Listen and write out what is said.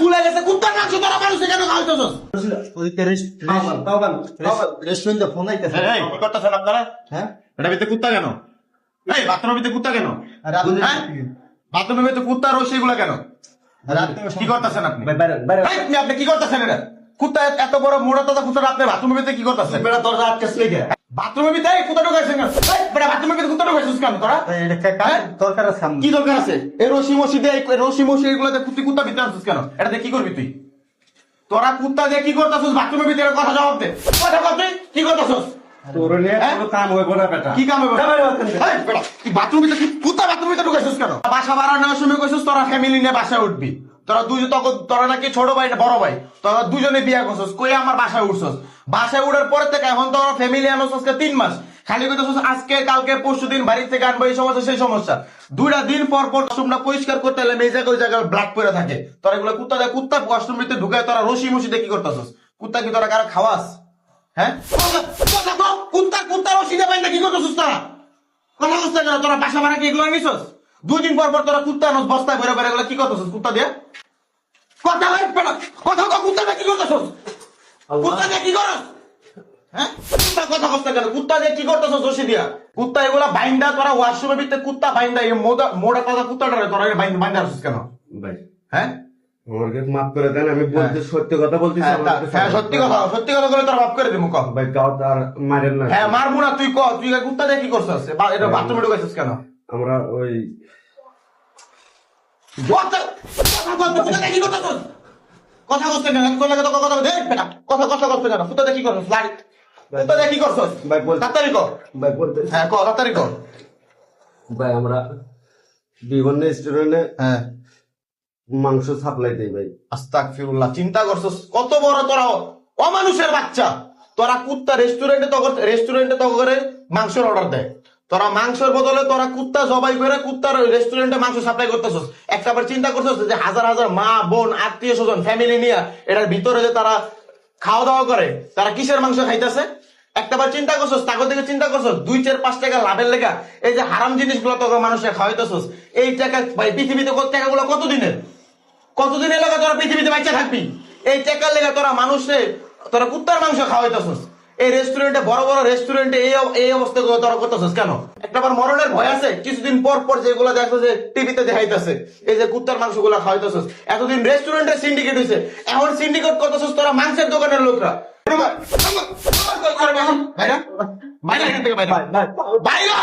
ভুলে গেছে কুত্তার মাংস তোরা মানুষে কেন খাওয়াইতেছস? রেস্টুরেন্টে ফোন আইতেছে। এই কি করতেছেন আপনারা? হ্যাঁ এটা ভিতরে কুত্তা কেন? এই বাথরুমের ভিতরে কুত্তা কেন? হ্যাঁ? বাথরুমের ভিতরে কুত্তা রয়েছে এগুলা কেন? কি করতেছেন আপনি? আপনি কি করতেছেন এটা? কুত্তা এত বড় মোড়া তো কুত্তা আপনি বাথরুমের ভিতরে কি করতেছেন? বেড়া দরজা আটকাছে লেগে। বাথরুমের ভিতরে কুত্তা ঢুকাইছেন কেন? বাথরুমের ভিতরে কুত্তা ঢুকাইছিস কেন তোরা? দরকার আছে কি দরকার আছে? এই রশি মশি দিয়ে রশি মশি এগুলোতে কুত্তা ভিতরে আনছিস কেন? এটা দিয়ে কি করবি তুই? তোরা কুত্তা দিয়ে কি করতেছিস বাথরুমের ভিতরে? কথা জবাব দে। কথা বল তুই কি করতেছিস? তোর নিয়ে কোনো কাম হইব না বেটা। কি কাম হবে? তুই বাথরুমের ভিতরে কুত্তা বাথরুমের ভিতরে ঢুকাইছিস কেন? বাসা ভাড়া নেওয়ার সময় কইছিস তোরা ফ্যামিলি নিয়ে বাসায় উঠবি। তোরা দুজন তোরা নাকি ছোট ভাই না বড় ভাই, তোরা দুজনে বিয়ে করছিস, কই আমার বাসায় উঠছস। বাসায় উঠার পর থেকে এখন তোরা ফ্যামিলি আনছ আজকে 3 মাস, খালি কইতেছস আজকে কালকে পরশু দিন বাড়ি থেকে আনবো, এই সমস্যা সেই সমস্যা। 2টা দিন পর পর ওয়াশরুমটা পরিষ্কার করতে হলে এই জায়গায় ওই জায়গায় ব্ল্যাক পড়ে থাকে। তোরা এগুলো কুত্তা ওয়াশরুম ভিতরে ঢুকায় তোরা রশি মশি দিয়ে কি করতেছস? কুত্তা কি তোরা কারা খাওয়াস? হ্যাঁ কুত্তা রশি দিয়ে বাইন্দা কি করতেছস তোরা? কথা বুঝতে গেল তোরা বাসা ভাড়া কি এগুলো নিছস? 2 দিন পর পর তোরা কুত্তা আনস বস্তায় ভরে ভরে, এগুলো কি করতেছস কুত্তা দিয়ে? কথা বল পেড়া, কথা কও, কুত্তা দিয়ে কি করতেছস? কুত্তা দিয়ে কি করস? হ্যাঁ কথা বুঝতে গেল কুত্তা দিয়ে কি করতেছস রশি দিয়া? কুত্তা এগুলা বাইন্দা তোরা ওয়াশরুমের ভিতরে কুত্তা বাইন্দা এই মোড়া কথা কুত্তাটা তোরা বাইন্দা আসছিস কেন? ভাই হ্যাঁ আমাকে মাফ করে দেন, আমি বলতে সত্যি কথা বলতেছি। হ্যাঁ সত্যি কথা বলে তোরা মাফ করে দিমু। কহ ভাই গাও আর মারেন না। হ্যাঁ মারবো না, তুই কহ তুই কুত্তা দিয়ে কি করছিস? এটা বাথরুমে ঢুকাইছিস কেন? আমরা ওই কথা বলতে কেন? কথা দে বেটা, কথা বলতে কেন? কুত্তা দিয়ে কি করছিস? কুত্তা দিয়ে কি করছিস? ভাই বল তাড়াতাড়ি কর। ভাই বলতে হ্যাঁ কর, তাড়াতাড়ি কর। ভাই আমরা বিভিন্ন রেস্টুরেন্টে হ্যাঁ মাংস সাপ্লাই দেই ভাই। আস্তাগফিরুল্লাহ, চিন্তা করছিস কত বড় তোরা অমানুষের বাচ্চা। তোরা কুত্তা রেস্টুরেন্টে তো করে মাংসের অর্ডার দেয়, তোরা মাংসের বদলে তোরা কুত্তা জবাই করে কুত্তার রেস্টুরেন্টে মাংস সাপ্লাই করতেছস। একটাবার চিন্তা করছস যে হাজার হাজার মা বোন আত্মীয় স্বজন ফ্যামিলি নিয়ে এটার ভিতরে যে তারা খাওয়া দাওয়া করে, তারা কিসের মাংস খাইতেছে? একটাবার চিন্তা করছস? তাকে থেকে চিন্তা করছস 2-4-5 টাকা লাভের লেগা এই যে হারাম জিনিসগুলো তোকে মানুষের খাওয়াইতেছস। এই টাকা ভাই পৃথিবীতে টাকাগুলো কতদিনের লেগে তোরা পৃথিবীতে বাচ্চা থাকবি? এই টাকার লেগে তোরা তোরা কুত্তার মাংস খাওয়াইতেছস। এই রেস্টুরেন্টে বড় বড় রেস্টুরেন্টে এই অবস্থা তোরা করতেছস কেন? একটাবার মরণের ভয় আছে? কিছুদিন পর পর যেগুলো দেখো যে টিভিতে দেখাইতেছে এই যে কুত্তার মাংস গুলা খাওয়াইতেছস। এতদিন রেস্টুরেন্টের সিন্ডিকেট হয়েছে, এখন সিন্ডিকেট করতেছস তোরা মাংসের দোকানের লোকরা। বাইরা